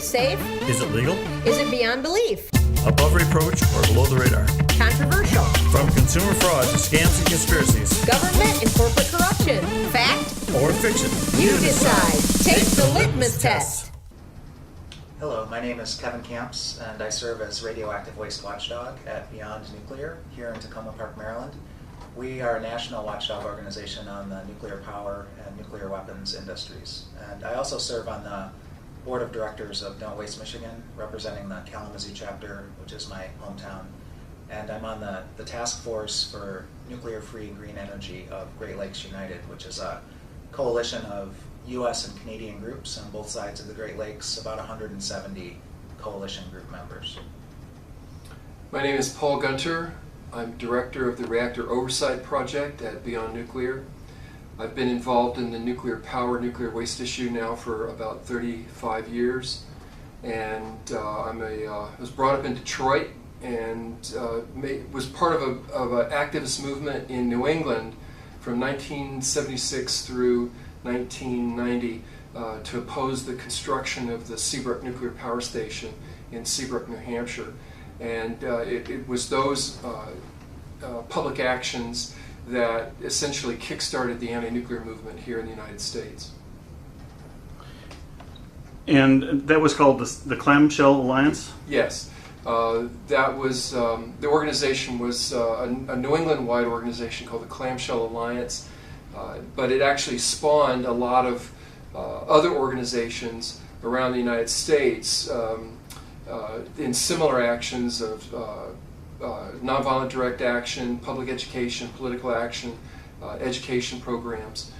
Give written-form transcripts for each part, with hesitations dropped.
it safe? Is it legal? Is it beyond belief? Above reproach or below the radar? Controversial? From consumer fraud to scams and conspiracies. Government and corporate corruption? Fact? Or fiction? You decide. Take the litmus test. Hello, my name is Kevin Camps, and I serve as Radioactive Waste Watchdog at Beyond Nuclear here in Takoma Park, Maryland. We are a national watchdog organization on the nuclear power and nuclear weapons industries. And I also serve on the board of directors of Don't Waste Michigan, representing the Kalamazoo chapter, which is my hometown. And I'm on the task force for nuclear-free green energy of Great Lakes United, which is a coalition of U.S. and Canadian groups on both sides of the Great Lakes, about 170 coalition group members. My name is Paul Gunter. I'm director of the Reactor Oversight Project at Beyond Nuclear. I've been involved in the nuclear power, nuclear waste issue now for about 35 years. And I was brought up in Detroit and was part of an activist movement in New England from 1976 through 1990 to oppose the construction of the Seabrook Nuclear Power Station in Seabrook, New Hampshire. And it was those public actions that essentially kick-started the anti-nuclear movement here in the United States. And that was called the Clamshell Alliance? Yes. That was, the organization was a New England-wide organization called the Clamshell Alliance, but it actually spawned a lot of other organizations around the United States in similar actions of nonviolent direct action, public education, political action, education programs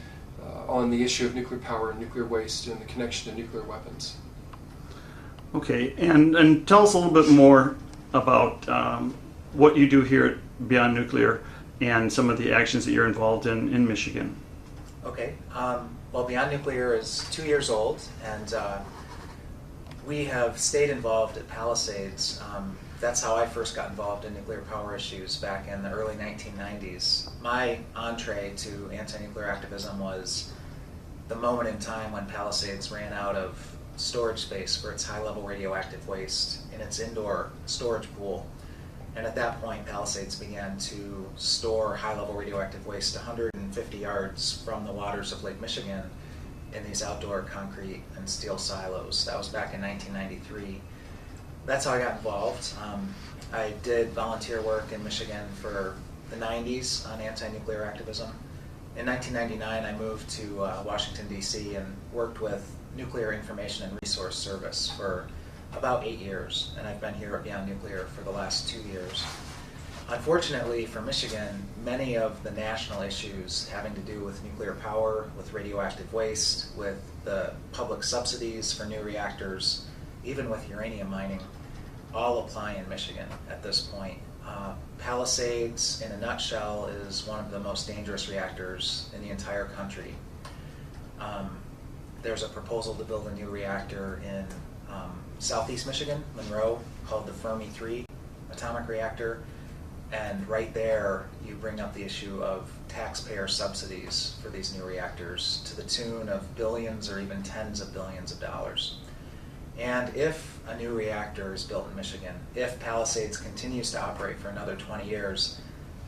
on the issue of nuclear power and nuclear waste and the connection to nuclear weapons. Okay, and tell us a little bit more about what you do here at Beyond Nuclear and some of the actions that you're involved in Michigan. Okay, well, Beyond Nuclear is 2 years old, and we have stayed involved at Palisades. That's how I first got involved in nuclear power issues back in the early 1990s. My entree to anti-nuclear activism was the moment in time when Palisades ran out of storage space for its high-level radioactive waste in its indoor storage pool. And at that point, Palisades began to store high-level radioactive waste 150 yards from the waters of Lake Michigan in these outdoor concrete and steel silos. That was back in 1993. That's how I got involved. I did volunteer work in Michigan for the 90s on anti-nuclear activism. In 1999, I moved to Washington, D.C. and worked with Nuclear Information and Resource Service for about 8 years, and I've been here at Beyond Nuclear for the last 2 years. Unfortunately for Michigan, many of the national issues having to do with nuclear power, with radioactive waste, with the public subsidies for new reactors, even with uranium mining, all apply in Michigan at this point. Palisades, in a nutshell, is one of the most dangerous reactors in the entire country. There's a proposal to build a new reactor in southeast Michigan, Monroe, called the Fermi 3 atomic reactor. And right there, you bring up the issue of taxpayer subsidies for these new reactors to the tune of billions or even tens of billions of dollars. And if a new reactor is built in Michigan, if Palisades continues to operate for another 20 years,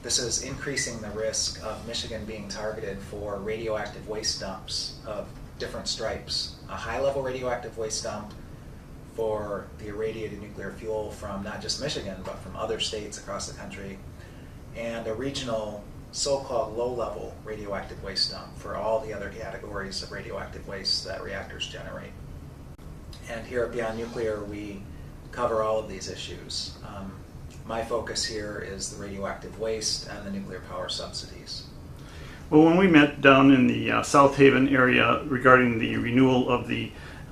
this is increasing the risk of Michigan being targeted for radioactive waste dumps of different stripes. A high-level radioactive waste dump for the irradiated nuclear fuel from not just Michigan, but from other states across the country, and a regional so-called low-level radioactive waste dump for all the other categories of radioactive waste that reactors generate. And here at Beyond Nuclear, we cover all of these issues. My focus here is the radioactive waste and the nuclear power subsidies. Well, when we met down in the South Haven area regarding the renewal of the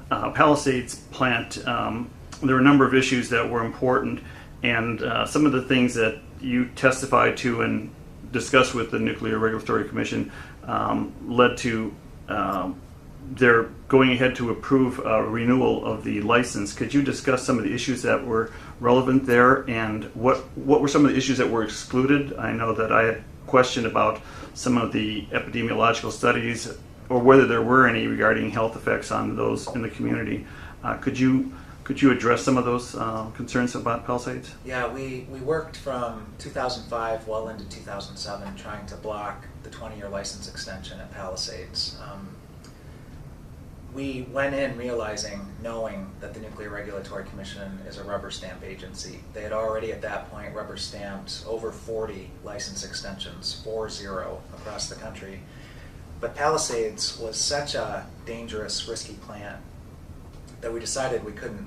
Palisades plant, there were a number of issues that were important, and some of the things that you testified to and discussed with the Nuclear Regulatory Commission led to their going ahead to approve a renewal of the license. Could you discuss some of the issues that were relevant there, and what were some of the issues that were excluded? I know that I had questioned about some of the epidemiological studies, or whether there were any regarding health effects on those in the community. Could you Could you address some of those concerns about Palisades? Yeah, we worked from 2005 well into 2007 trying to block the 20-year license extension at Palisades. We went in knowing that the Nuclear Regulatory Commission is a rubber stamp agency. They had already at that point rubber stamped over 40 license extensions, 40, across the country. But Palisades was such a dangerous, risky plant that we decided we couldn't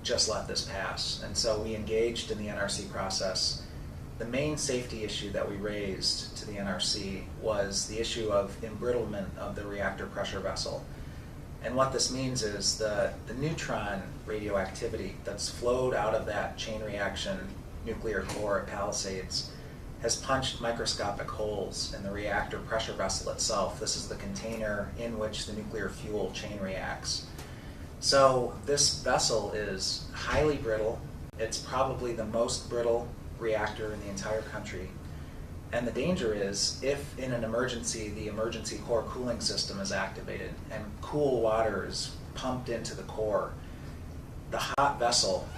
just let this pass. And so we engaged in the NRC process. The main safety issue that we raised to the NRC was the issue of embrittlement of the reactor pressure vessel. And what this means is the neutron radioactivity that's flowed out of that chain reaction nuclear core at Palisades has punched microscopic holes in the reactor pressure vessel itself. This is the container in which the nuclear fuel chain reacts. So this vessel is highly brittle. It's probably the most brittle reactor in the entire country. And the danger is, if in an emergency, the emergency core cooling system is activated and cool water is pumped into the core, the hot vessel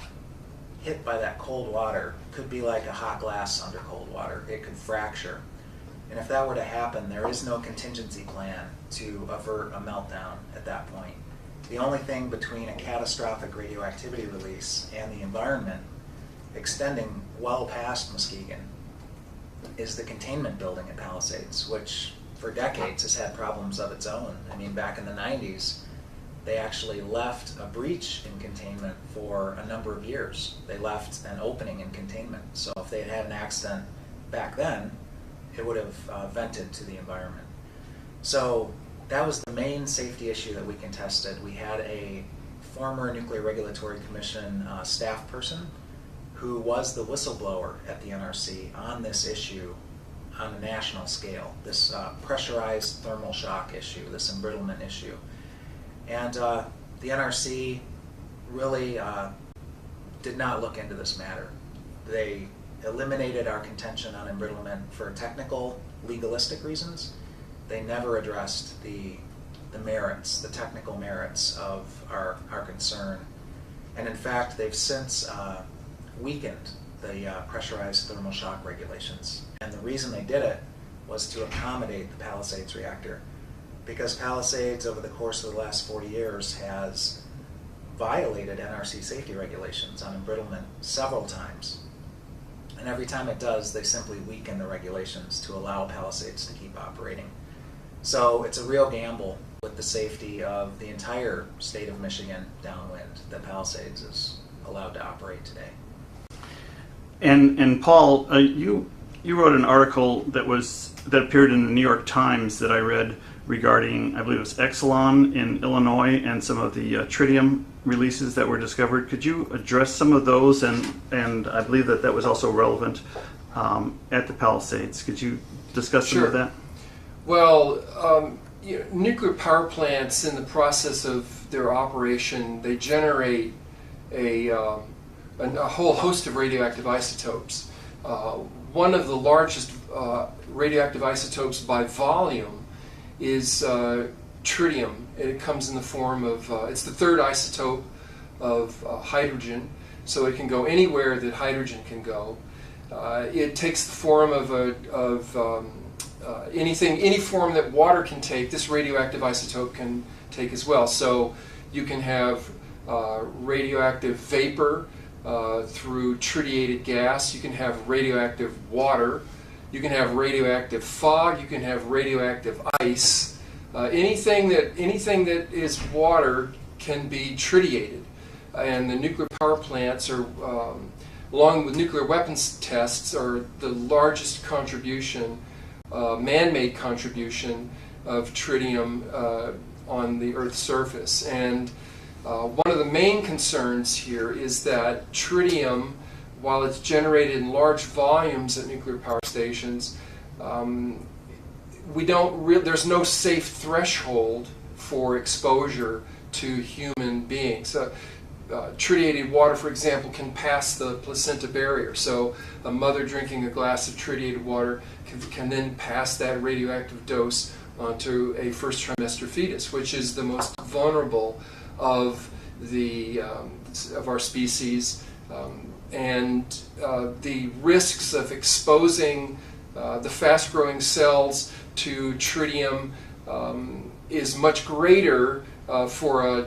hit by that cold water could be like a hot glass under cold water. It could fracture. And if that were to happen, there is no contingency plan to avert a meltdown at that point. The only thing between a catastrophic radioactivity release and the environment extending well past Muskegon is the containment building at Palisades, which for decades has had problems of its own. I mean, back in the 90s, they actually left a breach in containment for a number of years. They left an opening in containment. So if they had had an accident back then, it would have vented to the environment. So that was the main safety issue that we contested. We had a former Nuclear Regulatory Commission staff person who was the whistleblower at the NRC on this issue on a national scale, this pressurized thermal shock issue, this embrittlement issue. And the NRC really did not look into this matter. They eliminated our contention on embrittlement for technical, legalistic reasons. They never addressed the merits, the technical merits of our concern. And in fact, they've since weakened the pressurized thermal shock regulations. And the reason they did it was to accommodate the Palisades reactor. Because Palisades, over the course of the last 40 years, has violated NRC safety regulations on embrittlement several times. And every time it does, they simply weaken the regulations to allow Palisades to keep operating. So it's a real gamble with the safety of the entire state of Michigan downwind that Palisades is allowed to operate today. And Paul, you wrote an article that appeared in the New York Times that I read regarding, I believe it was Exelon in Illinois and some of the tritium releases that were discovered. Could you address some of those? And I believe that was also relevant at the Palisades. Could you discuss some of that? Well, nuclear power plants, in the process of their operation, they generate a whole host of radioactive isotopes. One of the largest radioactive isotopes by volume is tritium. It comes in the form of, it's the third isotope of hydrogen, so it can go anywhere that hydrogen can go. It takes the form of any form that water can take. This radioactive isotope can take as well. So you can have radioactive vapor through tritiated gas. You can have radioactive water. You can have radioactive fog. You can have radioactive ice. Anything that is water can be tritiated. And the nuclear power plants are, along with nuclear weapons tests, are the largest contribution, man-made contribution of tritium on the Earth's surface. And one of the main concerns here is that tritium, while it's generated in large volumes at nuclear power stations, there's no safe threshold for exposure to human beings. Tritiated water, for example, can pass the placenta barrier. So a mother drinking a glass of tritiated water can then pass that radioactive dose onto a first trimester fetus, which is the most vulnerable of of our species, and the risks of exposing the fast-growing cells to tritium is much greater for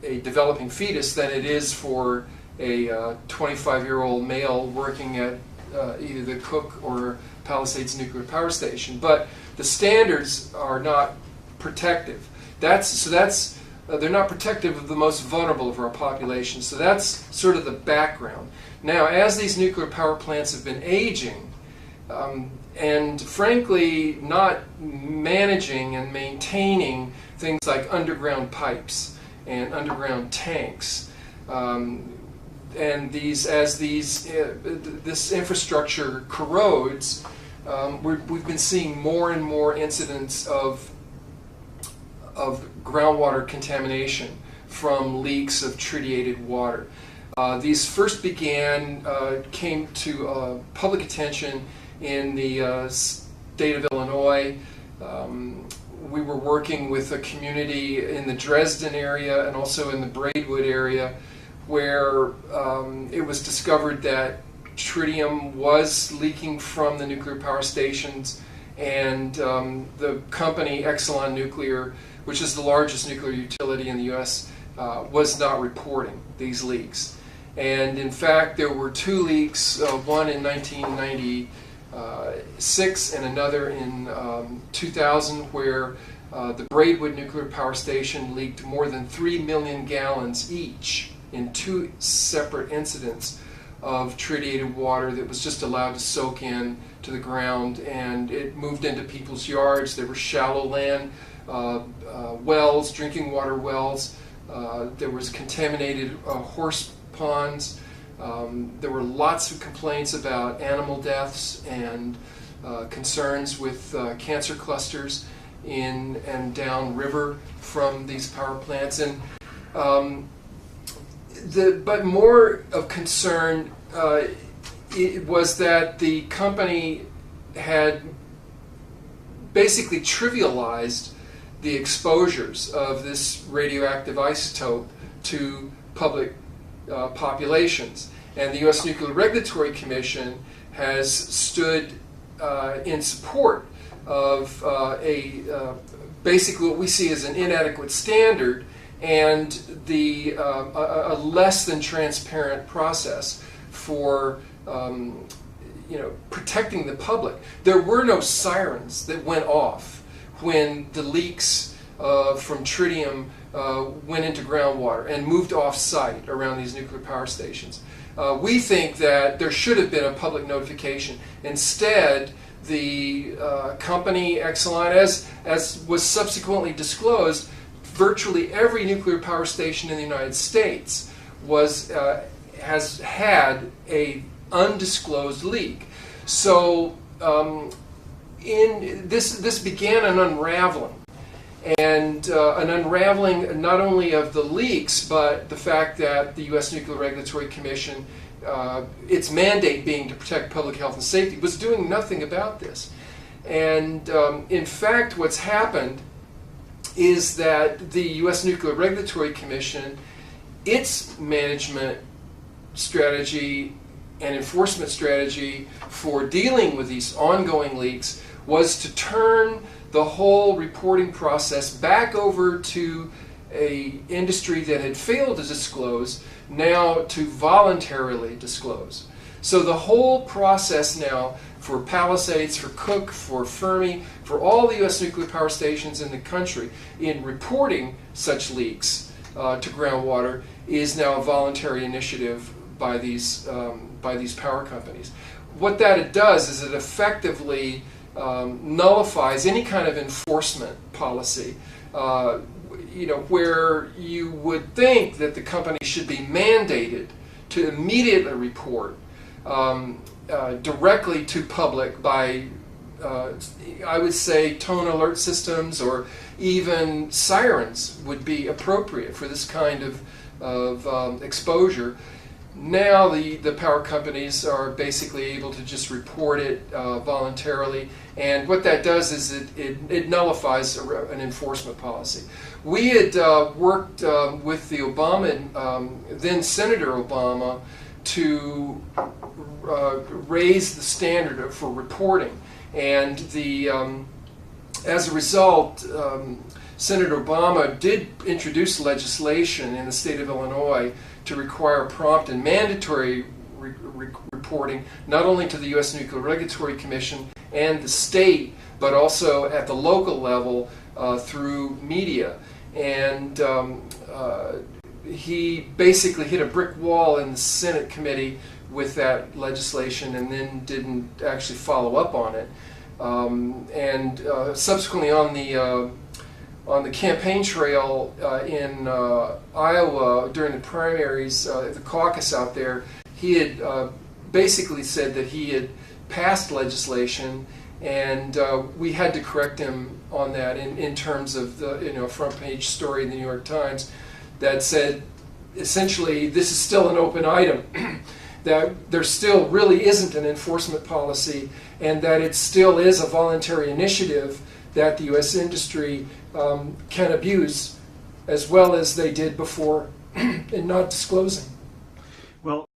a developing fetus than it is for a 25-year-old male working at either the Cook or Palisades nuclear power station. But the standards are not protective. They're not protective of the most vulnerable of our population. So that's sort of the background. Now, as these nuclear power plants have been aging, and frankly not managing and maintaining things like underground pipes and underground tanks, and this infrastructure corrodes, we've been seeing more and more incidents of groundwater contamination from leaks of tritiated water. These first came to public attention in the state of Illinois. We were working with a community in the Dresden area and also in the Braidwood area, where it was discovered that tritium was leaking from the nuclear power stations, and the company Exelon Nuclear, which is the largest nuclear utility in the U.S., was not reporting these leaks. And in fact, there were two leaks, one in 1996 and another in 2000, where the Braidwood nuclear power station leaked more than 3 million gallons each in two separate incidents of tritiated water that was just allowed to soak in to the ground, and it moved into people's yards. There were shallow land wells, drinking water wells. There was contaminated horse ponds. There were lots of complaints about animal deaths and concerns with cancer clusters in and down river from these power plants. And but more of concern it was that the company had basically trivialized the exposures of this radioactive isotope to public populations. And the U.S. Nuclear Regulatory Commission has stood in support of basically what we see as an inadequate standard and a less than transparent process for protecting the public. There were no sirens that went off when the leaks from tritium went into groundwater and moved off-site around these nuclear power stations. We think that there should have been a public notification. Instead, the company Exelon, as was subsequently disclosed, virtually every nuclear power station in the United States has had a undisclosed leak. So this began an unraveling, and an unraveling not only of the leaks, but the fact that the U.S. Nuclear Regulatory Commission, its mandate being to protect public health and safety, was doing nothing about this. And in fact, what's happened is that the U.S. Nuclear Regulatory Commission, its management strategy and enforcement strategy for dealing with these ongoing leaks was to turn the whole reporting process back over to an industry that had failed to disclose, now to voluntarily disclose. So the whole process now for Palisades, for Cook, for Fermi, for all the U.S. nuclear power stations in the country in reporting such leaks to groundwater is now a voluntary initiative by these power companies. What that does is it effectively nullifies any kind of enforcement policy, where you would think that the company should be mandated to immediately report directly to public by, I would say, tone alert systems, or even sirens would be appropriate for this kind of exposure. now the power companies are basically able to just report it voluntarily, and what that does is it nullifies an enforcement policy. We had worked with the Obama, then Senator Obama, to raise the standard for reporting, and as a result, Senator Obama did introduce legislation in the state of Illinois to require prompt and mandatory reporting, not only to the U.S. Nuclear Regulatory Commission and the state, but also at the local level through media. And he basically hit a brick wall in the Senate committee with that legislation and then didn't actually follow up on it. Subsequently on the campaign trail in Iowa during the primaries, the caucus out there, he had basically said that he had passed legislation, and we had to correct him on that in terms of the front page story in the New York Times that said essentially this is still an open item, that there still really isn't an enforcement policy, and that it still is a voluntary initiative that the U.S. industry can abuse as well as they did before in not disclosing. Well,